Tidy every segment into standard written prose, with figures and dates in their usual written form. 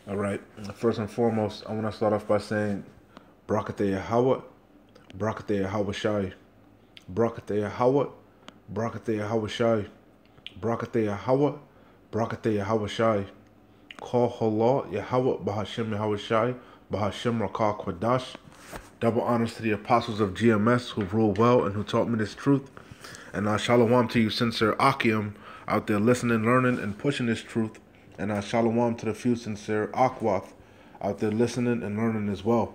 All right. First and foremost, I want to start off by saying Brakate Yahweh, Brakate Yahweh Shai, Brakate Yahweh, Brakate Yahweh Shai, Brakate Yahweh, Brakate Yahweh Shai, Call Halal Yahweh Bahashem Yahweh Shai, Bahashem Rakah Kwadash. Double honors to the apostles of GMS who ruled well and who taught me this truth. And shalom to you, sincere Akim, out there listening, learning, and pushing this truth. And shalom to the few sincere Akwath out there listening and learning as well.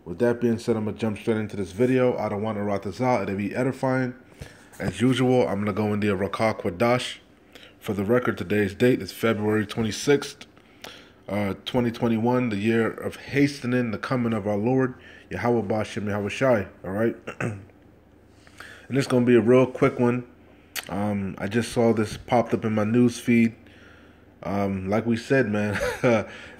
With that being said, I'm going to jump straight into this video. I don't want to ratazah. It'll be edifying. As usual, I'm going to go in the Rakah Kwadash. For the record, today's date is February 26th, 2021, the year of hastening the coming of our Lord, Yahweh Ba'ashem Yahweh Shai. All right? And it's going to be a real quick one. I just saw this popped up in my news feed. Like we said, man,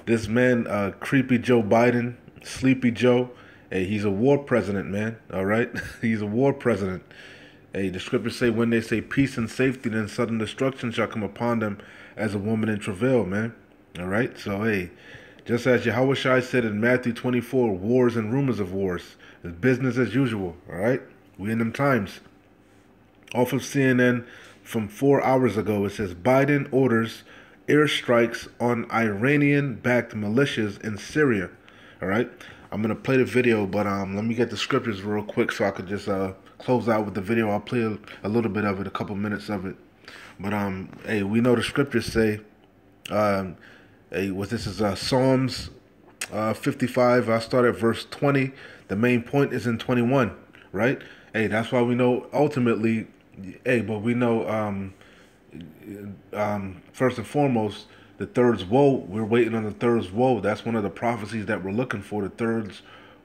this man, creepy Joe Biden, sleepy Joe, hey, he's a war president, man. All right, he's a war president. Hey, the scriptures say when they say peace and safety, then sudden destruction shall come upon them as a woman in travail, man. All right, so hey, just as Yahweh Shai said in Matthew 24, wars and rumors of wars, it's business as usual. All right, we in them times. Off of CNN from 4 hours ago, it says Biden orders airstrikes on Iranian-backed militias in Syria. All right, I'm gonna play the video, but let me get the scriptures real quick so I could just close out with the video. I'll play a little bit of it, a couple minutes of it. But hey, we know the scriptures say, hey, what this is Psalms 55. I start at verse 20. The main point is in 21, right? Hey, that's why we know ultimately. Hey, but we know first and foremost, the third's woe. We're waiting on the third's woe. That's one of the prophecies that we're looking for. The third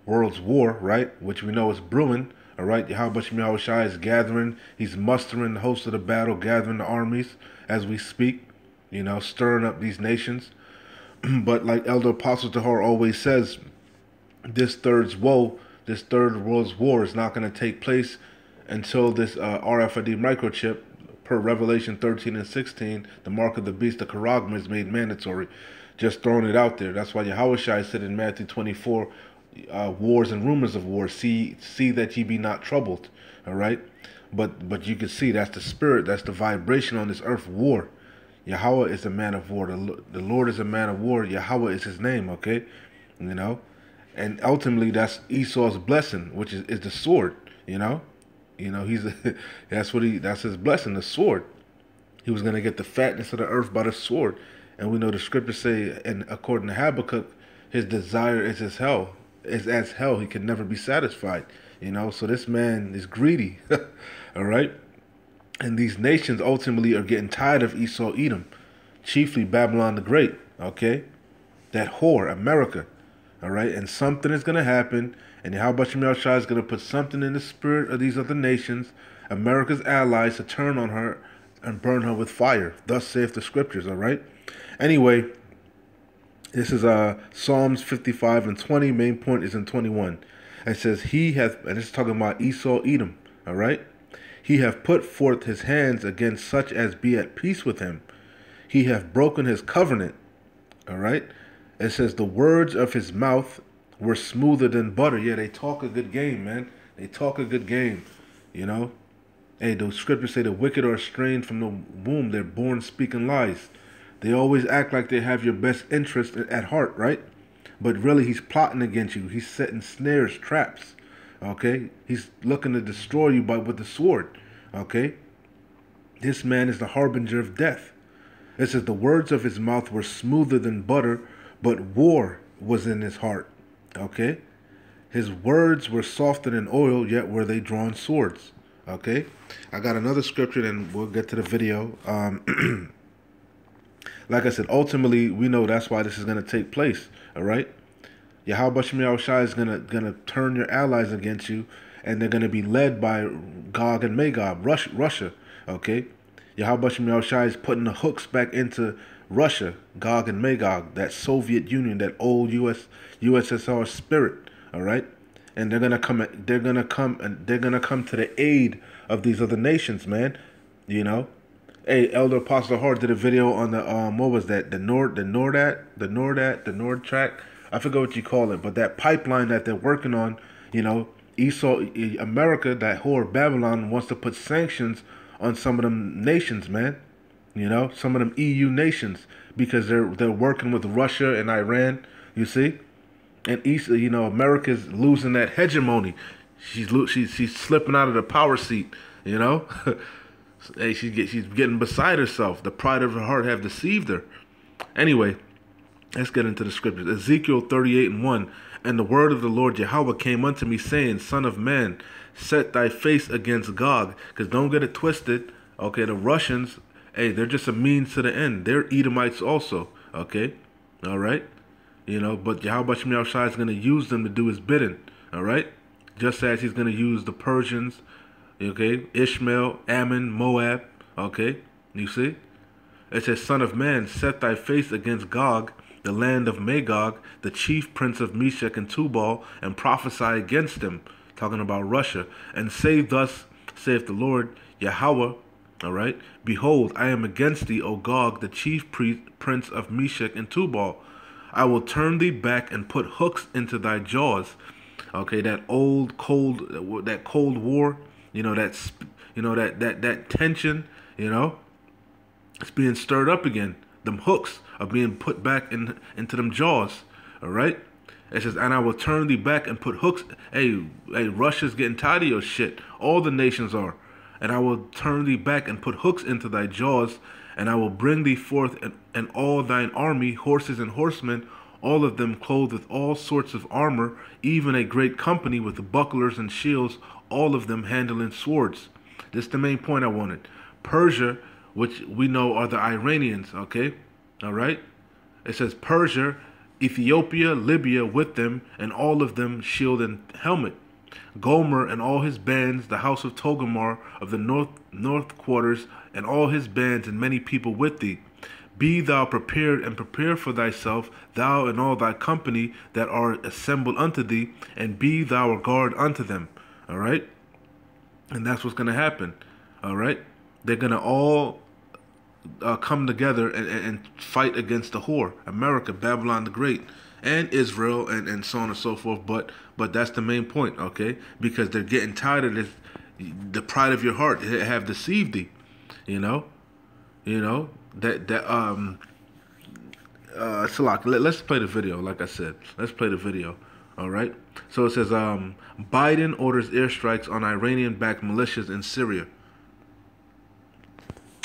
world's war, right? Which we know is brewing. All right, Yahweh Shai Shai is gathering. He's mustering the host of the battle, gathering the armies as we speak. You know, stirring up these nations. But like Elder Apostle Tahar always says, this third's woe, this third world's war is not going to take place until this RFID microchip, per Revelation 13 and 16, the mark of the beast, the charagma, is made mandatory. Just throwing it out there. That's why Yahweh Shai said in Matthew 24, wars and rumors of wars, see that ye be not troubled. All right? But you can see that's the spirit, that's the vibration on this earth, war. Yahweh is a man of war. The Lord is a man of war. Yahweh is his name, okay? You know? And ultimately, that's Esau's blessing, which is the sword, you know? You know, that's his blessing, the sword. He was going to get the fatness of the earth by the sword. And we know the scriptures say, and according to Habakkuk, his desire is as hell. Is as hell. He can never be satisfied. You know, so this man is greedy. All right? And these nations ultimately are getting tired of Esau, Edom. Chiefly Babylon the Great. Okay? That whore, America. All right? And something is going to happen. And Yahweh Shai is going to put something in the spirit of these other nations, America's allies, to turn on her and burn her with fire. Thus saith the scriptures, all right? Anyway, this is Psalms 55 and 20. Main point is in 21. It says, he hath, and it's talking about Esau, Edom, all right? He hath put forth his hands against such as be at peace with him. He hath broken his covenant, all right? It says, the words of his mouth were smoother than butter. Yeah, they talk a good game, man. They talk a good game, you know. Hey, the scriptures say the wicked are estranged from the womb. They're born speaking lies. They always act like they have your best interest at heart, right? But really, he's plotting against you. He's setting snares, traps, okay? He's looking to destroy you with the sword, okay? This man is the harbinger of death. It says the words of his mouth were smoother than butter, but war was in his heart. Okay, his words were softer than oil, yet were they drawn swords. Okay, I got another scripture, and we'll get to the video. Like I said, ultimately we know that's why this is going to take place. All right, Yahweh Shai is gonna turn your allies against you, and they're going to be led by Gog and Magog, Russia. Okay, Yahweh Shai is putting the hooks back into Russia, Gog and Magog, that Soviet Union, that old USSR spirit, all right? And they're gonna come to the aid of these other nations, man. You know, Hey, Elder Apostle Hart did a video on the what was that? The Nord track. I forget what you call it, but that pipeline that they're working on, you know, America, that whore Babylon wants to put sanctions on some of them nations, man. You know, some of them EU nations because they're working with Russia and Iran. You see, and America's losing that hegemony. She's slipping out of the power seat. You know, hey, she's getting beside herself. The pride of her heart have deceived her. Anyway, let's get into the scriptures. Ezekiel 38:1. And the word of the Lord Yahweh came unto me, saying, Son of man, set thy face against Gog. Because don't get it twisted. Okay, the Russians, hey, they're just a means to the end. They're Edomites also. Okay, all right. But Yahweh Shemel Shai is going to use them to do his bidding. All right, just as he's going to use the Persians. Okay, Ishmael, Ammon, Moab. Okay, you see? It says, Son of man, set thy face against Gog, the land of Magog, the chief prince of Meshech and Tubal, and prophesy against him, talking about Russia, and say thus, saith the Lord Yahweh, all right, behold, I am against thee, O Gog, the chief prince of Meshech and Tubal. I will turn thee back and put hooks into thy jaws. Okay, that cold war, that tension, it's being stirred up again. Them hooks are being put back into them jaws. All right. It says, and I will turn thee back and put hooks. Hey, Russia's getting tired of your shit. All the nations are. And I will turn thee back and put hooks into thy jaws, and I will bring thee forth and all thine army, horses and horsemen, all of them clothed with all sorts of armor, even a great company with bucklers and shields, all of them handling swords. This is the main point I wanted. Persia, which we know are the Iranians, okay? All right? It says Persia, Ethiopia, Libya with them, and all of them shield and helmet. Gomer and all his bands, the house of Togarmah of the north quarters, and all his bands and many people with thee. Be thou prepared and prepare for thyself, thou and all thy company that are assembled unto thee, and be thou a guard unto them. All right? And that's what's going to happen. All right? They're going to all come together and fight against the whore, America, Babylon the Great, and Israel, and so on and so forth. But that's the main point, okay? Because they're getting tired of this. The pride of your heart have deceived thee. Let's play the video. Like I said, let's play the video. All right. So it says, Biden orders airstrikes on Iranian-backed militias in Syria.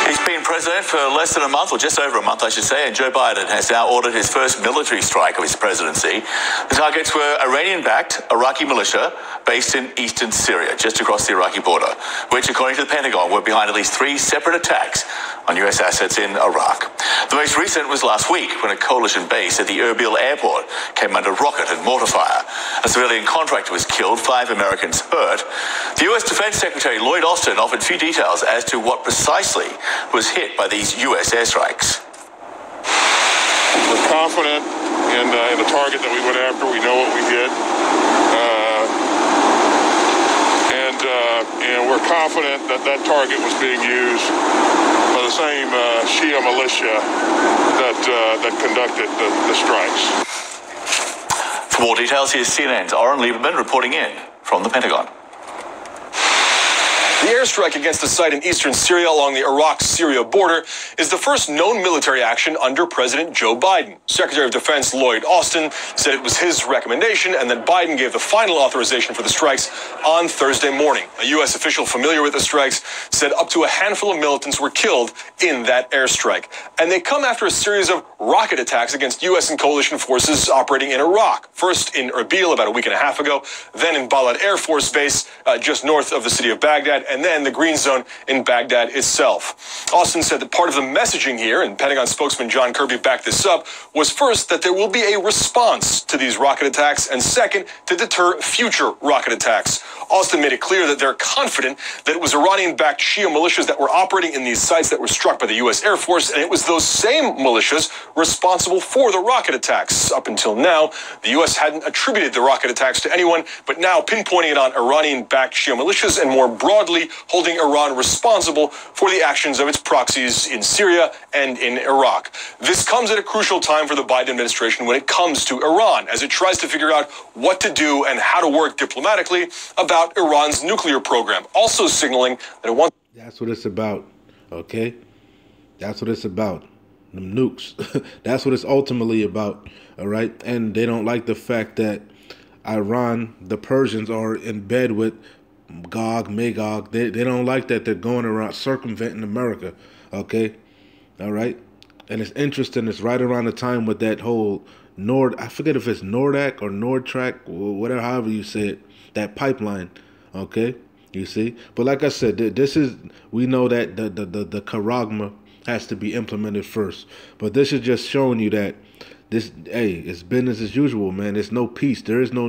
He's been president for less than a month, or just over a month, I should say, and Joe Biden has now ordered his first military strike of his presidency. The targets were Iranian-backed Iraqi militia based in eastern Syria, just across the Iraqi border, which, according to the Pentagon, were behind at least 3 separate attacks on U.S. assets in Iraq. The most recent was last week, when a coalition base at the Erbil airport came under rocket and mortar fire. A civilian contractor was killed, 5 Americans hurt. The U.S. Defense Secretary Lloyd Austin offered few details as to what precisely was hit by these U.S. airstrikes. We're confident in the target that we went after. We know what we did. And we're confident that that target was being used by the same Shia militia that conducted the strikes. For more details, here's CNN's Oren Lieberman reporting in from the Pentagon. The airstrike against a site in eastern Syria along the Iraq-Syria border is the first known military action under President Joe Biden. Secretary of Defense Lloyd Austin said it was his recommendation and that Biden gave the final authorization for the strikes on Thursday morning. A U.S. official familiar with the strikes said up to a handful of militants were killed in that airstrike. And they come after a series of rocket attacks against U.S. and coalition forces operating in Iraq. First in Erbil about a week and a half ago, then in Balad Air Force Base just north of the city of Baghdad, and then the Green Zone in Baghdad itself. Austin said that part of the messaging here, and Pentagon spokesman John Kirby backed this up, was first that there will be a response to these rocket attacks, and second, to deter future rocket attacks. Austin made it clear that they're confident that it was Iranian-backed Shia militias that were operating in these sites that were struck by the U.S. Air Force, and it was those same militias responsible for the rocket attacks. Up until now, the U.S. hadn't attributed the rocket attacks to anyone, but now pinpointing it on Iranian-backed Shia militias and more broadly reportedly holding Iran responsible for the actions of its proxies in Syria and in Iraq. This comes at a crucial time for the Biden administration when it comes to Iran, as it tries to figure out what to do and how to work diplomatically about Iran's nuclear program, also signaling that it wants... That's what it's about, okay? That's what it's about. Them nukes. That's what it's ultimately about, all right? And they don't like the fact that Iran, the Persians, are in bed with Gog, Magog. They don't like that they're going around circumventing America, okay? All right? And it's interesting. It's right around the time with that whole I forget if it's Nordak or Nordtrack, or whatever, however you say it, that pipeline, okay? You see? But like I said, we know that the Karagma has to be implemented first. But this is just showing you that it's business as usual, man. There's no peace. There is no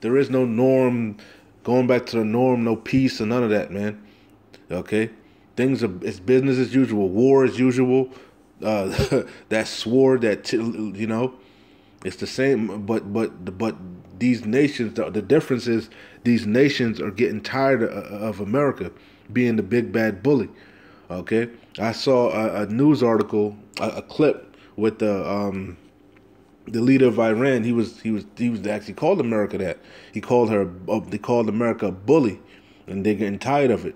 there is no norm, going back to the norm, no peace and none of that, man. Okay? It's business as usual. War as usual. That sword, it's the same, but these nations, the difference is these nations are getting tired of America being the big bad bully. Okay, I saw a news article, a clip with the leader of Iran. He was actually called America that. They called America a bully, and they're getting tired of it.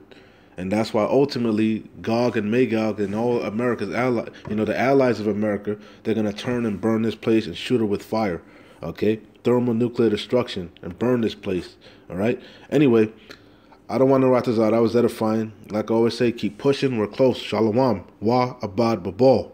And that's why ultimately Gog and Magog and all America's allies, the allies of America, they're going to turn and burn this place and shoot her with fire. Okay? Thermonuclear destruction and burn this place. All right? Anyway, I don't want to write this out. I was edifying. Like I always say, keep pushing. We're close. Shalom. Wa abad babal.